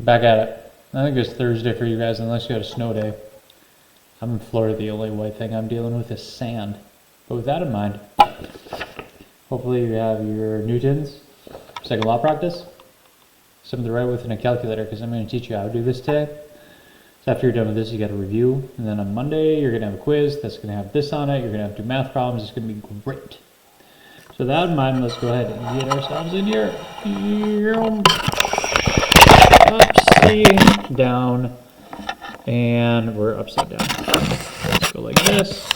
Back at it. I think it's Thursday for you guys, unless you had a snow day. I'm in Florida. The only white thing I'm dealing with is sand. But with that in mind, hopefully you have your Newtons, second law practice, something to write with in a calculator, because I'm going to teach you how to do this today. So after you're done with this, you got to review, and then on Monday you're going to have a quiz that's going to have this on it. You're going to have to do math problems. It's going to be great. So with that in mind, let's go ahead and get ourselves in here. Upside down, and we're upside down. Let's go like this.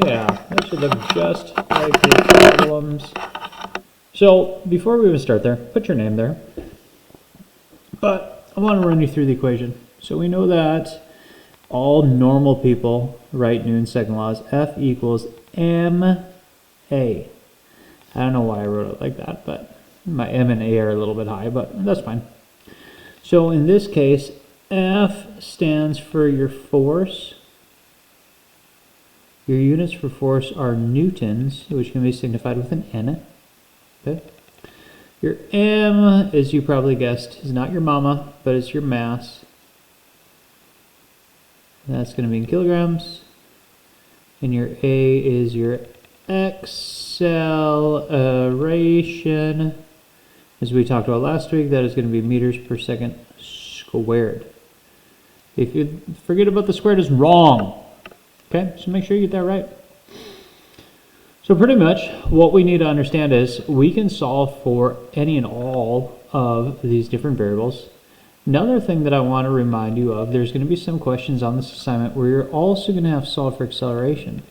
Yeah, that should look just like your problems. So before we even start there, put your name there. But I want to run you through the equation. So we know that all normal people write Newton's second law as F equals ma. I don't know why I wrote it like that, but my M and A are a little bit high, but that's fine. So in this case, F stands for your force. Your units for force are newtons, which can be signified with an N. Okay. Your M, as you probably guessed, is not your mama, but it's your mass. That's going to be in kilograms. And your A is your acceleration. As we talked about last week, that is going to be meters per second squared. If you forget about the squared, it's wrong. Okay, so make sure you get that right. So pretty much what we need to understand is we can solve for any and all of these different variables. Another thing that I want to remind you of, there's going to be some questions on this assignment where you're also going to have to solve for acceleration.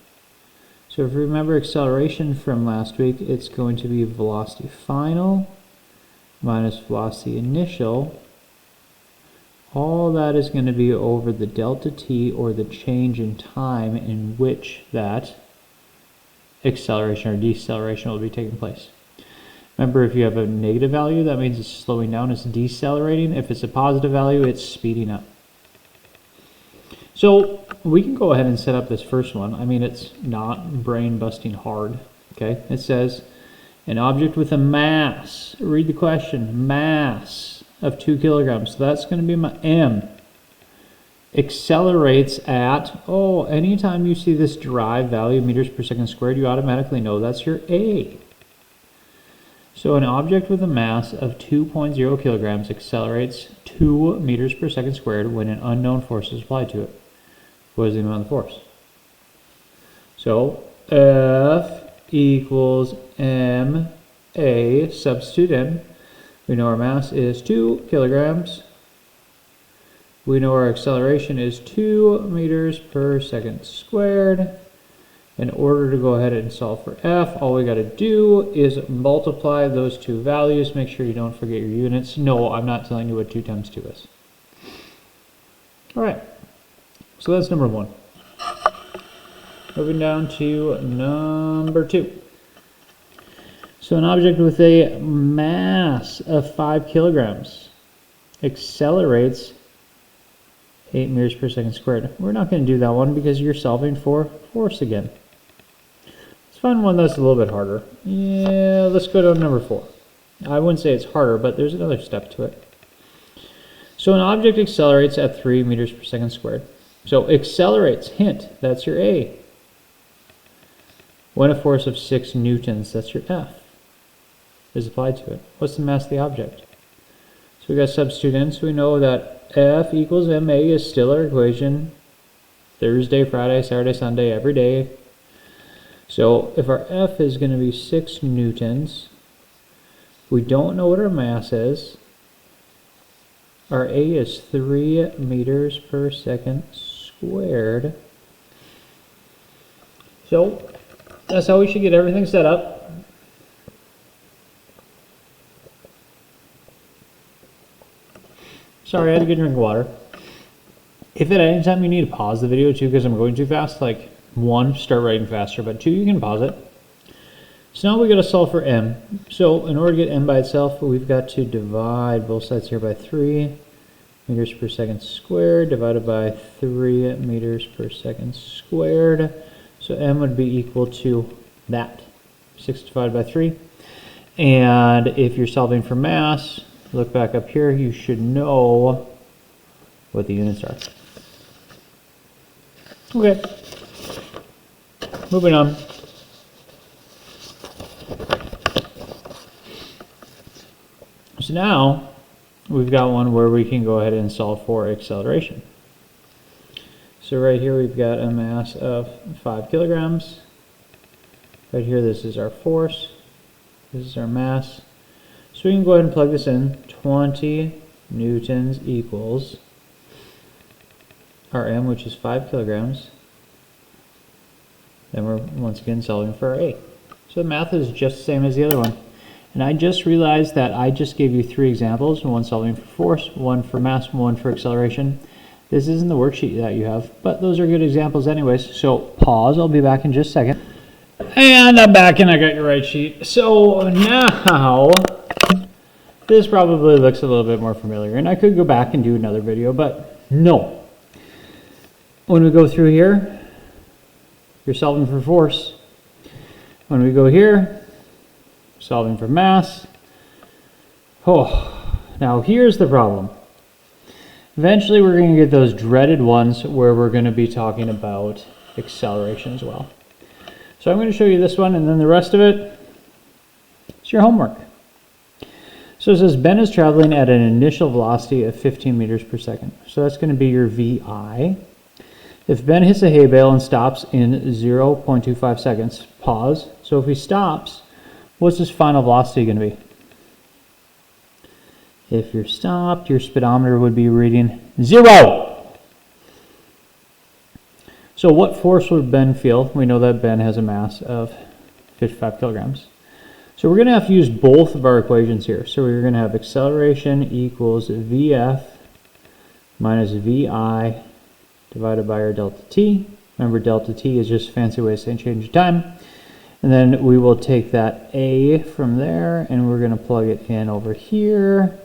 So if you remember acceleration from last week, it's going to be velocity final minus velocity initial. All that is going to be over the delta t, or the change in time in which that acceleration or deceleration will be taking place. Remember, if you have a negative value, that means it's slowing down, it's decelerating. If it's a positive value, it's speeding up. So we can go ahead and set up this first one. I mean, it's not brain busting hard. Okay, it says an object with a mass, read the question, mass of 2 kilograms. So that's going to be my M. Accelerates at, anytime you see this derived value, meters per second squared, you automatically know that's your A. So an object with a mass of 2.0 kilograms accelerates 2 meters per second squared when an unknown force is applied to it. What is the amount of the force? So F equals ma, substitute in. We know our mass is 2 kilograms. We know our acceleration is 2 meters per second squared. In order to go ahead and solve for F, all we got to do is multiply those two values. Make sure you don't forget your units. No, I'm not telling you what 2 times 2 is. All right, so that's number 1. Moving down to number 2. So an object with a mass of 5 kilograms accelerates 8 meters per second squared. We're not going to do that one because you're solving for force again. Let's find one that's a little bit harder. Yeah, let's go to number 4. I wouldn't say it's harder, but there's another step to it. So an object accelerates at 3 meters per second squared. So accelerates, hint, that's your A. When a force of 6 newtons, that's your F, is applied to it. What's the mass of the object? So we got to substitute in, so we know that F equals ma is still our equation. Thursday, Friday, Saturday, Sunday, every day. So if our F is going to be 6 newtons, we don't know what our mass is. Our A is 3 meters per second squared. So that's how we should get everything set up. Sorry, I had a good drink of water. If at any time you need to pause the video too because I'm going too fast, like 1, start writing faster, but 2, you can pause it. So now we got to solve for M. So in order to get M by itself, we've got to divide both sides here by 3 meters per second squared divided by 3 meters per second squared. So M would be equal to that, 6 divided by 3. And if you're solving for mass, look back up here, you should know what the units are. Okay, moving on. So now we've got one where we can go ahead and solve for acceleration. So right here we've got a mass of 5 kilograms. Right here this is our force. This is our mass. So we can go ahead and plug this in. 20 newtons equals our m, which is 5 kilograms. Then we're once again solving for our a. So the math is just the same as the other one. And I just realized that I just gave you 3 examples, one solving for force, one for mass, one for acceleration. This isn't the worksheet that you have, but those are good examples anyways. So pause, I'll be back in just a second. And I'm back and I got your right sheet. So now, this probably looks a little bit more familiar. And I could go back and do another video, but no. When we go through here, you're solving for force. When we go here, solving for mass. Oh, now here's the problem. Eventually we're going to get those dreaded ones where we're going to be talking about acceleration as well. So I'm going to show you this one, and then the rest of it is your homework. So it says Ben is traveling at an initial velocity of 15 meters per second. So that's going to be your VI. If Ben hits a hay bale and stops in 0.25 seconds, pause. So if he stops, what's his final velocity going to be? If you're stopped, your speedometer would be reading 0. So what force would Ben feel? We know that Ben has a mass of 55 kilograms. So we're going to have to use both of our equations here. So we're going to have acceleration equals VF minus VI divided by our delta t. Remember, delta t is just a fancy way of saying change of time. And then we will take that a from there, and we're going to plug it in over here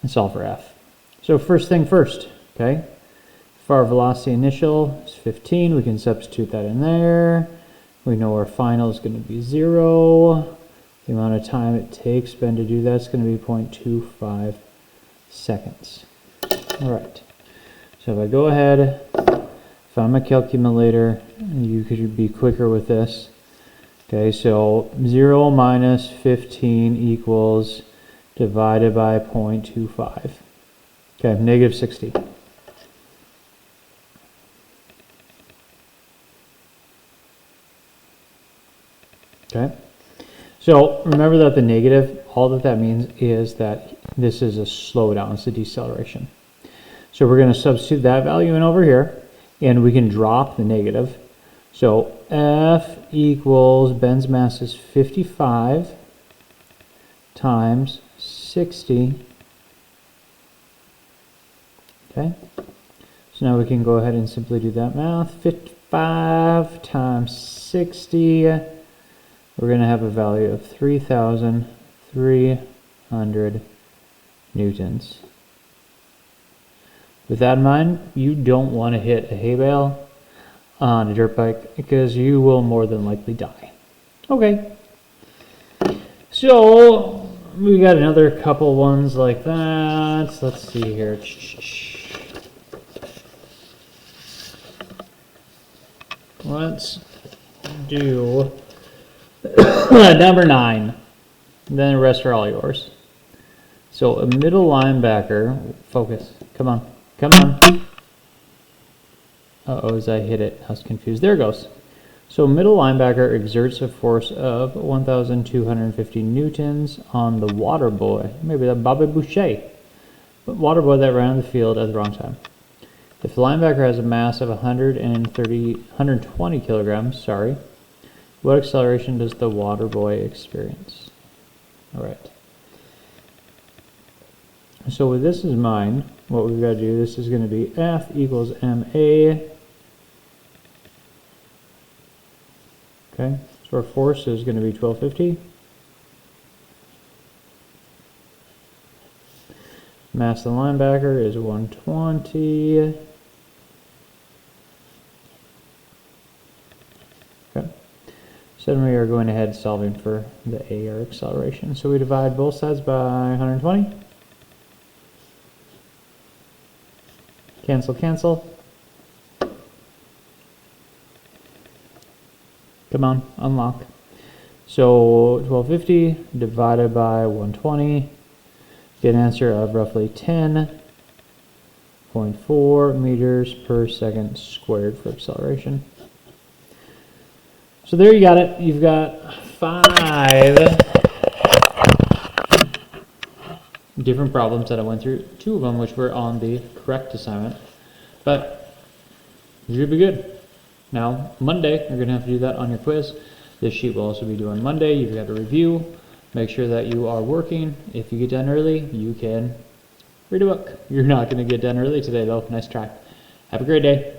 and solve for f. So first thing first, okay? If our velocity initial is 15, we can substitute that in there. We know our final is going to be 0. The amount of time it takes Ben to do that is going to be 0.25 seconds. All right. So if I go ahead, found my calculator, you could be quicker with this. Okay, so 0 minus 15 equals divided by 0.25. Okay, negative 60. Okay, so remember that the negative, all that means is that this is a slowdown, it's a deceleration. So we're going to substitute that value in over here, and we can drop the negative. So F equals, Ben's mass is 55 times 60. Okay, so now we can go ahead and simply do that math. 55 times 60, we're going to have a value of 3,300 newtons. With that in mind, you don't want to hit a hay bale on a dirt bike because you will more than likely die. Okay, so we got another couple ones like that. Let's see here. Let's do number 9. Then the rest are all yours. So a middle linebacker, focus, come on. Come on. Uh-oh, as I hit it, I was confused. There it goes. So middle linebacker exerts a force of 1,250 newtons on the water boy. Maybe that Bobby Boucher. But water boy that ran on the field at the wrong time. If the linebacker has a mass of 120 kilograms, what acceleration does the water boy experience? All right. So with this in mind, what we've got to do, this is going to be F equals MA. Okay, so our force is going to be 1250. Mass of the linebacker is 120. Okay, so then we are going ahead solving for the A, or acceleration. So we divide both sides by 120. Cancel, cancel. Come on, unlock. So 1250 divided by 120, get an answer of roughly 10.4 meters per second squared for acceleration. So there you got it. You've got 5 different problems that I went through, 2 of them which were on the correct assignment, but you should be good. Now, Monday, you're going to have to do that on your quiz. This sheet will also be due on Monday. You've got to review, make sure that you are working. If you get done early, you can read a book. You're not going to get done early today, though. Nice try. Have a great day.